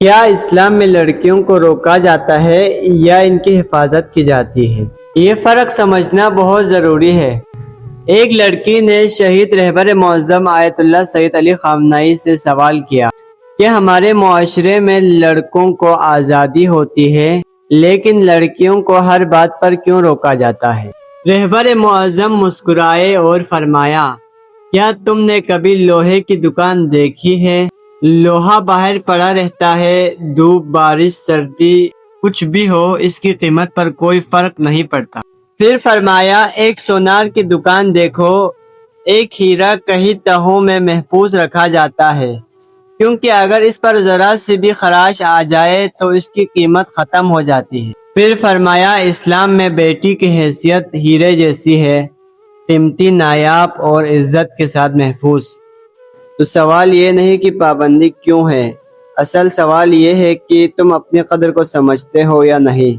کیا اسلام میں لڑکیوں کو روکا جاتا ہے یا ان کی حفاظت کی جاتی ہے؟ یہ فرق سمجھنا بہت ضروری ہے۔ ایک لڑکی نے شہید رہبر معظم آیت اللہ سید علی خامنہئی سے سوال کیا کہ ہمارے معاشرے میں لڑکوں کو آزادی ہوتی ہے لیکن لڑکیوں کو ہر بات پر کیوں روکا جاتا ہے؟ رہبر معظم مسکرائے اور فرمایا، کیا تم نے کبھی لوہے کی دکان دیکھی ہے؟ لوہا باہر پڑا رہتا ہے، دھوپ، بارش، سردی، کچھ بھی ہو، اس کی قیمت پر کوئی فرق نہیں پڑتا۔ پھر فرمایا، ایک سونار کی دکان دیکھو، ایک ہیرا کئی تہوں میں محفوظ رکھا جاتا ہے، کیونکہ اگر اس پر ذرا سی بھی خراش آ جائے تو اس کی قیمت ختم ہو جاتی ہے۔ پھر فرمایا، اسلام میں بیٹی کی حیثیت ہیرے جیسی ہے، قیمتی، نایاب اور عزت کے ساتھ محفوظ۔ تو سوال یہ نہیں کہ پابندی کیوں ہے، اصل سوال یہ ہے کہ تم اپنی قدر کو سمجھتے ہو یا نہیں۔